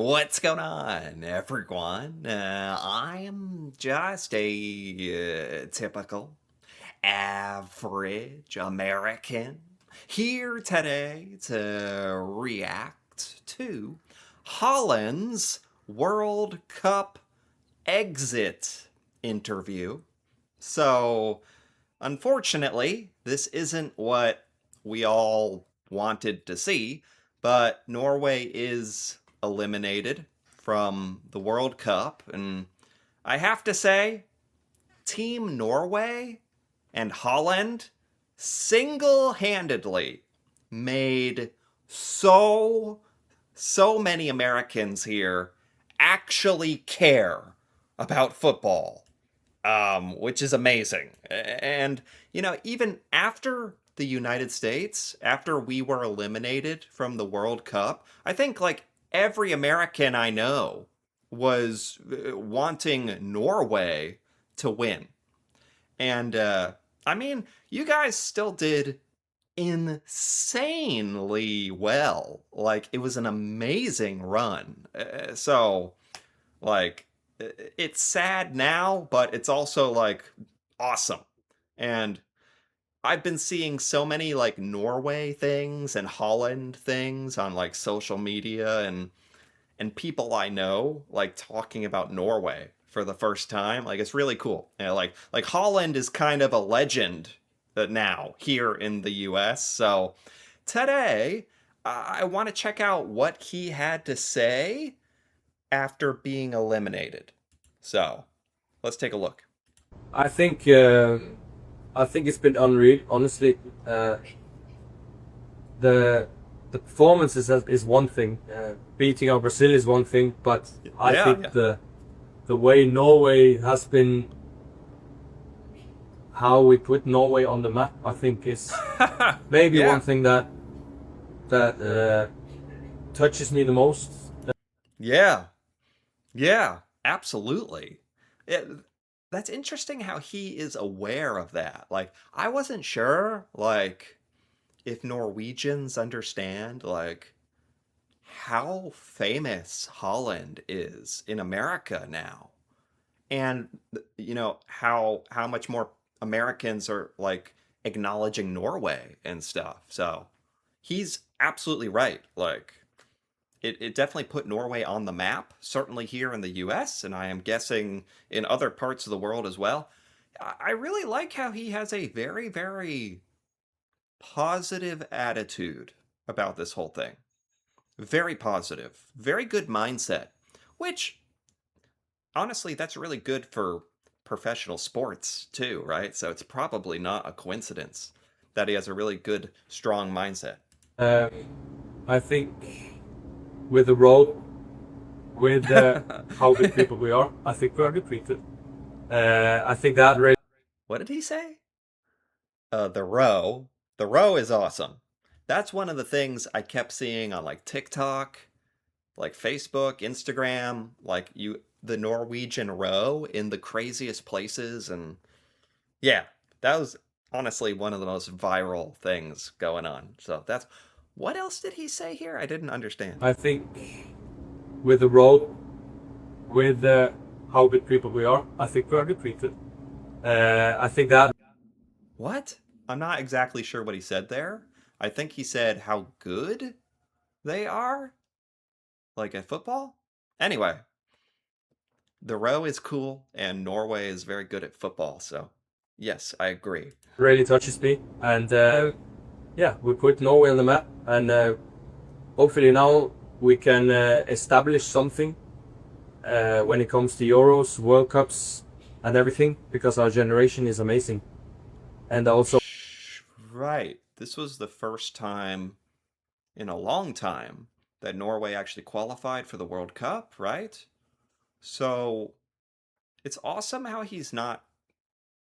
What's going on, everyone? I am just a typical, average American here today to react to Holland's World Cup exit interview. So, unfortunately, this isn't what we all wanted to see, but Norway is eliminated from the World Cup. And I have to say, Team Norway and Holland single handedly made so, so many Americans here actually care about football, which is amazing. And, even after the United States, after we were eliminated from the World Cup, I think like every American I know was wanting Norway to win. And, I mean, you guys still did insanely well. Like, it was an amazing run. Like, it's sad now, but it's also like awesome. And I've been seeing so many like Norway things and Holland things on like social media and people I know like talking about Norway for the first time. Like it's really cool. Like Holland is kind of a legend now here in the US. So today I want to check out what he had to say after being eliminated. So, let's take a look. I think I think it's been unreal. Honestly, the the performance is one thing. Beating out Brazil is one thing, but I Yeah, think yeah. the way Norway has been, how we put Norway on the map, I think is maybe one Yeah. thing that touches me the most. Yeah. Yeah. Absolutely. It, that's interesting how he is aware of that. Like, I wasn't sure, like, if Norwegians understand, like, how famous Holland is in America now. And, how much more Americans are, like, acknowledging Norway and stuff. So, he's absolutely right. Like, it definitely put Norway on the map, certainly here in the US, and I am guessing in other parts of the world as well. I really like how he has a very, very positive attitude about this whole thing. Very positive, very good mindset, which honestly, that's really good for professional sports too, right? So it's probably not a coincidence that he has a really good, strong mindset. Um, I think with the road, with how good people we are, I think we are depleted. I think that really. What did he say? The row. The row is awesome. That's one of the things I kept seeing on like TikTok, like Facebook, Instagram, like the Norwegian row in the craziest places. And yeah, that was honestly one of the most viral things going on. So that's what else did he say here? I didn't understand. I think with the road, with how good people we are, I think we are depleted. I think that What? I'm not exactly sure what he said there. I think he said how good they are, like at football. Anyway, the row is cool, and Norway is very good at football. So, yes, I agree. really touches me. And yeah, we put Norway on the map, and hopefully now we can establish something when it comes to Euros, World Cups, and everything, because our generation is amazing. And also, Right. This was the first time in a long time that Norway actually qualified for the World Cup, right? So, it's awesome how he's not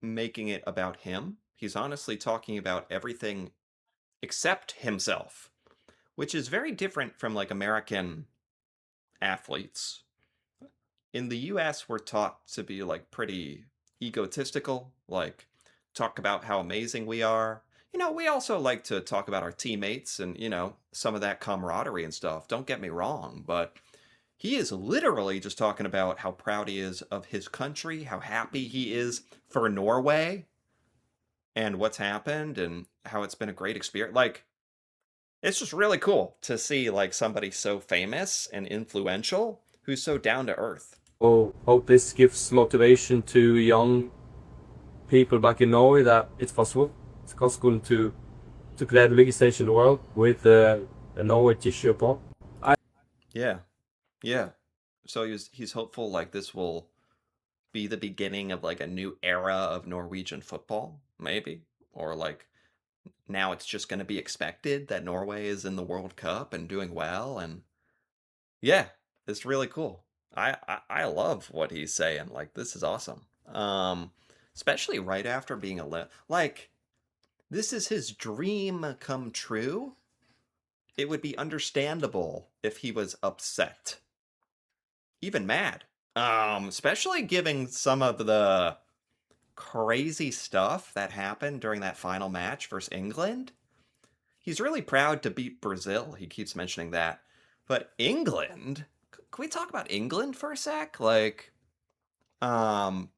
making it about him. He's honestly talking about everything except himself, which is very different from like American athletes. In the US, we're taught to be like pretty egotistical, like talk about how amazing we are. We also like to talk about our teammates and, some of that camaraderie and stuff. Don't get me wrong, but he is literally just talking about how proud he is of his country, how happy he is for Norway and what's happened and how it's been a great experience. Like, it's just really cool to see like somebody so famous and influential who's so down to earth. So hope this gives motivation to young people back in Norway that it's possible. It's possible to play the biggest stage in the world with a Norway tissue upon. Yeah. Yeah. So he's hopeful like this will be the beginning of like a new era of Norwegian football, maybe. Or like now it's just going to be expected that Norway is in the World Cup and doing well. And yeah, it's really cool. I love what he's saying. Like, this is awesome. Especially right after being like, this is his dream come true. It would be understandable if he was upset, even mad. Especially given some of the crazy stuff that happened during that final match versus England. He's really proud to beat Brazil. He keeps mentioning that. But England, can we talk about England for a sec? Like, um,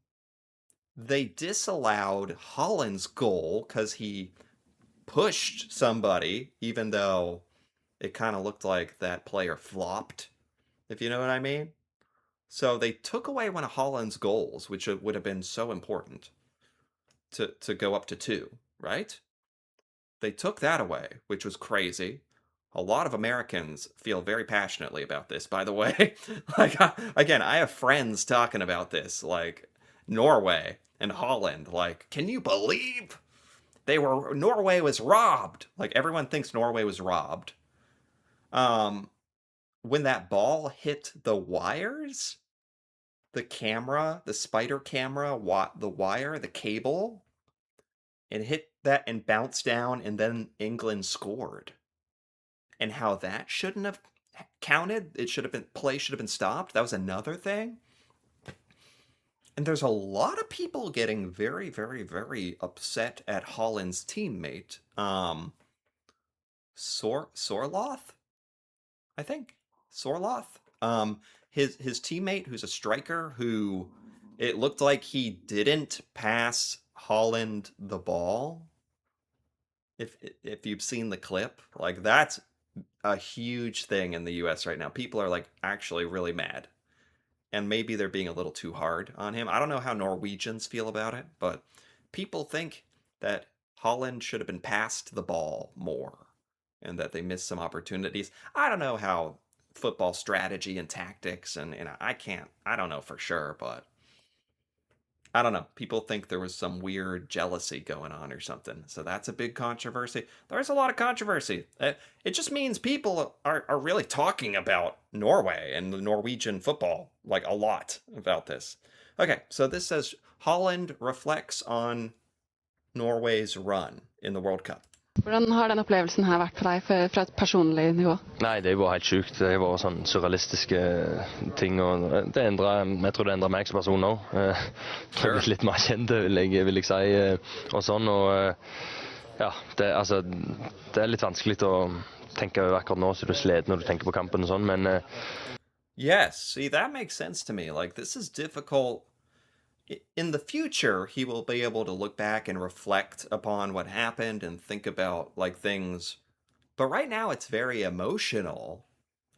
they disallowed Haaland's goal because he pushed somebody, even though it kind of looked like that player flopped, if you know what I mean. So they took away one of Haaland's goals, which would have been so important to go up to two, right? They took that away, which was crazy. A lot of Americans feel very passionately about this, by the way. Like, again, I have friends talking about this, like Norway and Holland. Like, can you believe Norway was robbed? Like, everyone thinks Norway was robbed. Um, when that ball hit the wires, the camera, the spider camera, the wire, the cable, it hit that and bounced down, and then England scored. And how that shouldn't have counted. It should have been play should have been stopped. That was another thing. And there's a lot of people getting very, very, very upset at Holland's teammate, Sorloth, I think. Sorloth. His teammate, who's a striker, who it looked like he didn't pass Holland the ball. If you've seen the clip, like that's a huge thing in the US right now. People are like actually really mad. And maybe they're being a little too hard on him. I don't know how Norwegians feel about it, but people think that Holland should have been passed the ball more and that they missed some opportunities. I don't know how football strategy and tactics and I don't know for sure, but I don't know. People think there was some weird jealousy going on or something. So that's a big controversy. There's a lot of controversy. It just means people are really talking about Norway and the Norwegian football like a lot about this. Okay, so this says Holland reflects on Norway's run in the World Cup. Hvordan har den opplevelsen her vært for deg fra et personlig nivå? Nei, det var helt sjukt. Det var sånn surrealistiske ting. Og jeg tror det endret meg som person òg. Jeg har blitt litt mer kjent, vil jeg si. Og sånn, ja, det litt vanskelig å tenke over akkurat nå, så du sliter når du tenker på kampen og sånn, men Yes, see, that makes sense to me. Like, this is difficult. In the future, he will be able to look back and reflect upon what happened and think about like things. But right now, it's very emotional.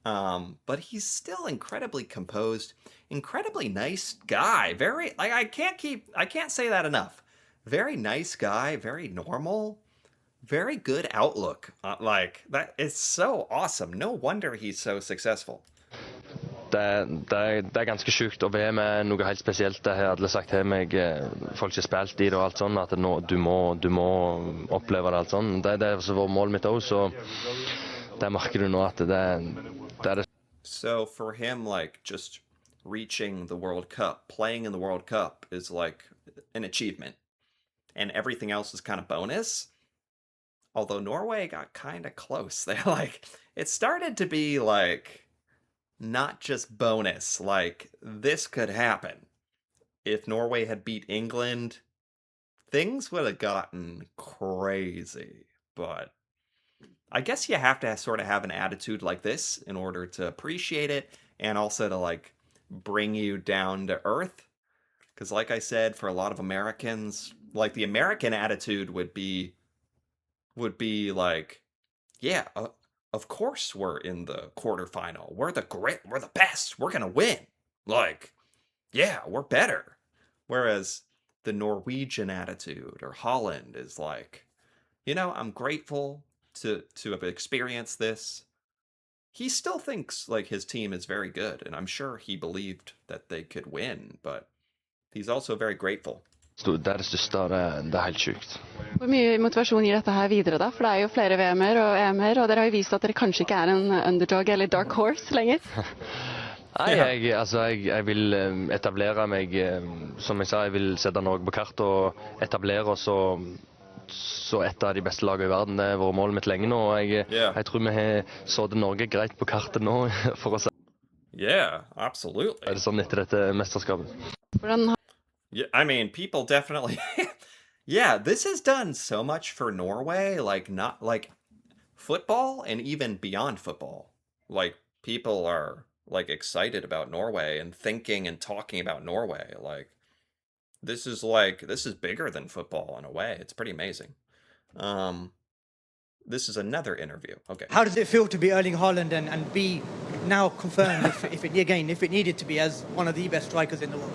But he's still incredibly composed, incredibly nice guy. Very like I can't say that enough. Very nice guy, very normal, very good outlook. Like that is so awesome. No wonder he's so successful. det ganske sjukt. Og VM noe helt spesielt. Det har alle sagt til meg, folk som har spilt i det og alt sånn, at du må oppleve det alt sånn. Det var målet mitt også, så det merker du nå at det det. So for him, like just reaching the World Cup, playing in the World Cup is like an achievement, and everything else is kind of bonus. Although Norway got kind of close. They like it started to be like not just bonus. Like this could happen. If Norway had beat England, things would have gotten crazy. But I guess you have to sort of have an attitude like this in order to appreciate it and also to like bring you down to earth. Because, like I said, for a lot of Americans, like the American attitude would be like, yeah, of course we're in the quarterfinal. We're the best. We're gonna win. Like, yeah, we're better. Whereas the Norwegian attitude or Holland is like, I'm grateful to have experienced this. He still thinks like his team is very good, and I'm sure he believed that they could win, but he's also very grateful. Det er det største, og det er helt sjukt. Hvor mye motivasjon gir dette her videre, da? For det er jo flere VM-er og EM-er, og dere har jo vist at dere kanskje ikke er en underdog eller dark horse lenger. Nei, jeg vil etablere meg, som jeg sa, jeg vil sette Norge på kart og etablere oss så et av de beste lagene i verden. Det har vært målet mitt lenge nå, og jeg tror vi har satt Norge greit på kartet nå, for å si. Yeah, absolutely. Det sånn etter dette mesterskapet. Hvordan Yeah, I mean, people definitely. Yeah, this has done so much for Norway, like not like football and even beyond football. Like people are like excited about Norway and thinking and talking about Norway. This is bigger than football in a way. It's pretty amazing. This is another interview. Okay. How does it feel to be Erling Haaland and be now confirmed if it needed to be as one of the best strikers in the world?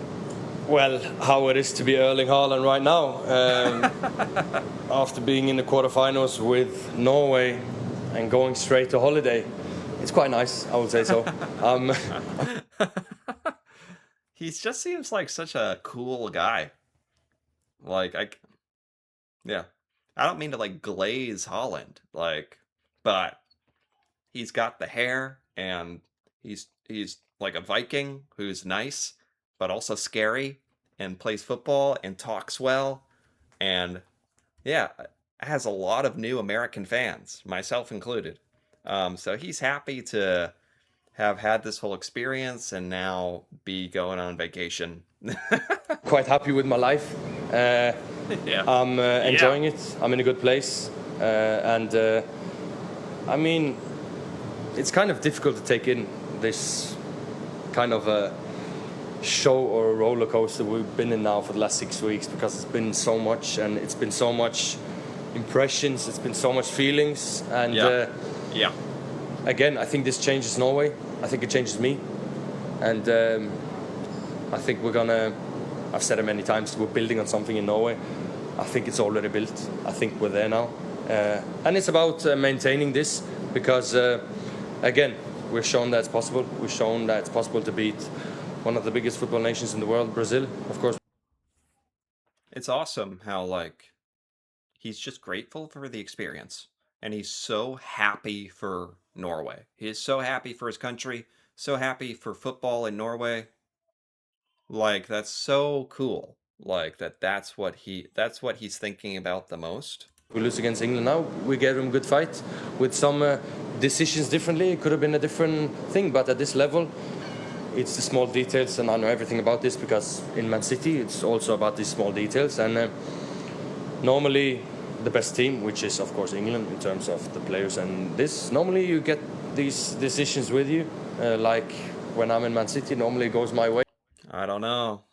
Well, how it is to be Erling Haaland right now, after being in the quarterfinals with Norway and going straight to holiday, it's quite nice, I would say so. He just seems like such a cool guy. Yeah. I don't mean to like glaze Haaland, but he's got the hair and he's like a Viking who's nice, but also scary and plays football and talks well. And yeah, has a lot of new American fans, myself included. So he's happy to have had this whole experience and now be going on vacation. Quite happy with my life. Yeah. I'm enjoying it. I'm in a good place. I mean, it's kind of difficult to take in this kind of a show or a roller coaster we've been in now for the last 6 weeks, because it's been so much and it's been so much impressions, it's been so much feelings, and Yeah. again, I think this changes Norway. I think it changes me, and I think I've said it many times, we're building on something in Norway. I think it's already built. I think we're there now, and it's about maintaining this, because again, we've shown that it's possible. We've shown that it's possible to beat one of the biggest football nations in the world, Brazil, of course. It's awesome how he's just grateful for the experience, and he's so happy for Norway. He is so happy for his country, so happy for football in Norway. That's so cool. That's what he's thinking about the most. We lose against England now. We gave them a good fight with some decisions differently. It could have been a different thing, but at this level, it's the small details, and I know everything about this because in Man City it's also about these small details. And normally the best team, which is of course England in terms of the players, and normally you get these decisions with you. Like when I'm in Man City, normally it goes my way. I don't know.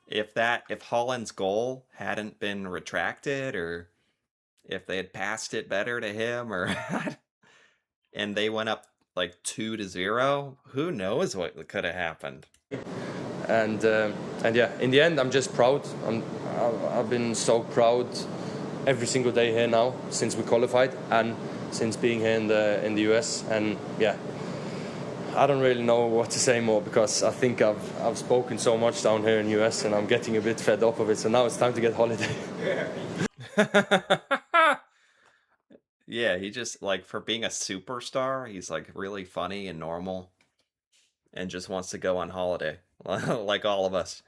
If Haaland's goal hadn't been retracted, or if they had passed it better to him, or and they went up 2-0, who knows what could have happened. And yeah, in the end, I'm just proud. I've been so proud every single day here now since we qualified, and since being here in the US. And yeah, I don't really know what to say more, because I think I've spoken so much down here in US, and I'm getting a bit fed up of it. So now it's time to get holiday. Yeah, he just for being a superstar, he's really funny and normal, and just wants to go on holiday, like all of us.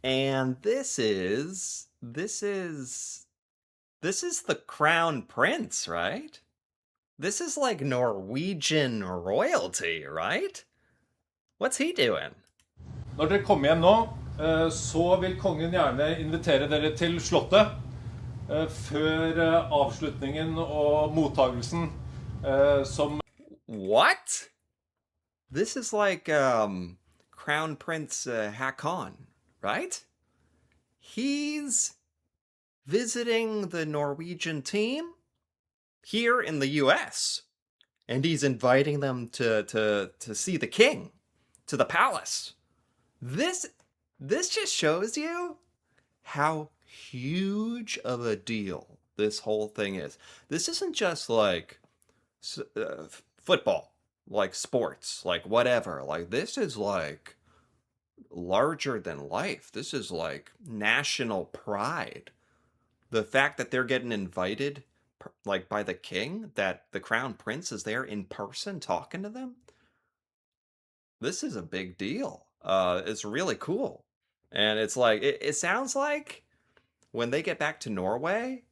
And this is the Crown Prince, right? This is Norwegian royalty, right? What's he doing? Når dere kommer hjem nå, så vil kongen gjerne invitere dere til slottet før avslutningen og mottagelsen som... What? This is like Crown Prince Haakon, right? He's visiting the Norwegian team here in the US, and he's inviting them to see the king, to the palace. This this just shows you how huge of a deal this whole thing is. This isn't just like football, like sports, like whatever. Like this is like larger than life. This is like national pride. The fact that they're getting invited like by the king, that the crown prince is there in person talking to them. This is a big deal. It's really cool. And it's like it sounds like when they get back to Norway,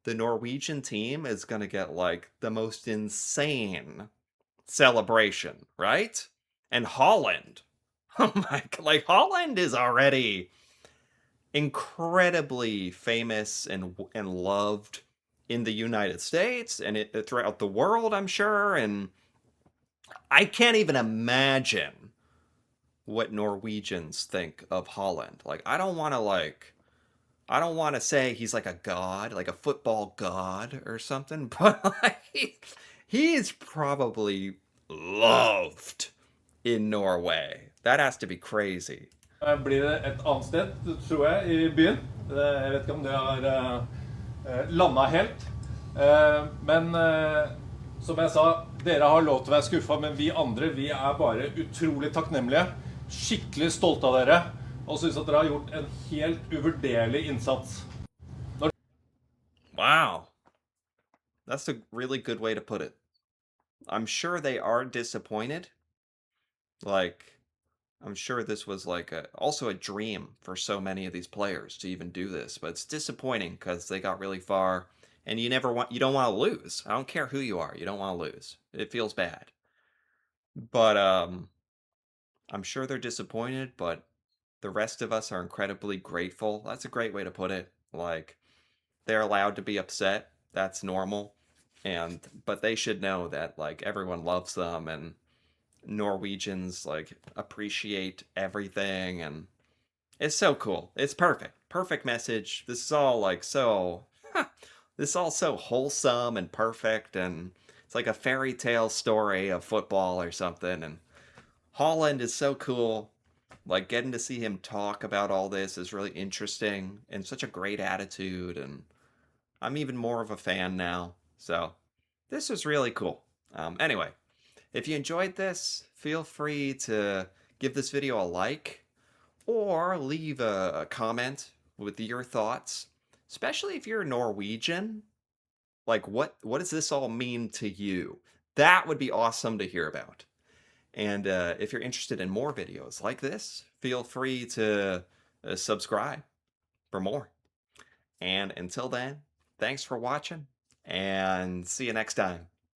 the Norwegian team is going to get like the most insane celebration, right? And Holland. Oh my, like Holland is already incredibly famous and loved in the United States and throughout the world, I'm sure. And I can't even imagine what Norwegians think of Holland. Like, I don't want to say he's like a god, like a football god or something, but like he's probably loved in Norway. That has to be crazy. Blir det et annet sted, tror jeg, i byen. Jeg vet ikke om det har landet helt. Men som jeg sa, dere har lov til å være skuffet, men vi andre, vi er bare utrolig takknemlige. Skikkelig stolte av dere, og synes at dere har gjort en helt uvurderlig innsats. Wow. That's a really good way to put it. I'm sure they are disappointed. Like, I'm sure this was like also a dream for so many of these players to even do this, but it's disappointing because they got really far and you don't want to lose. I don't care who you are, you don't want to lose. It feels bad. But I'm sure they're disappointed, but the rest of us are incredibly grateful. That's a great way to put it. Like they're allowed to be upset. That's normal. But they should know that like everyone loves them and Norwegians like appreciate everything and it's so cool. It's perfect. Perfect message. This is all like so this is all so wholesome and perfect and it's like a fairy tale story of football or something and Holland is so cool. Like getting to see him talk about all this is really interesting and such a great attitude and I'm even more of a fan now. So this was really cool. Anyway, if you enjoyed this, feel free to give this video a like or leave a comment with your thoughts, especially if you're Norwegian. Like, what does this all mean to you? That would be awesome to hear about. And if you're interested in more videos like this, feel free to subscribe for more. And until then, thanks for watching and see you next time.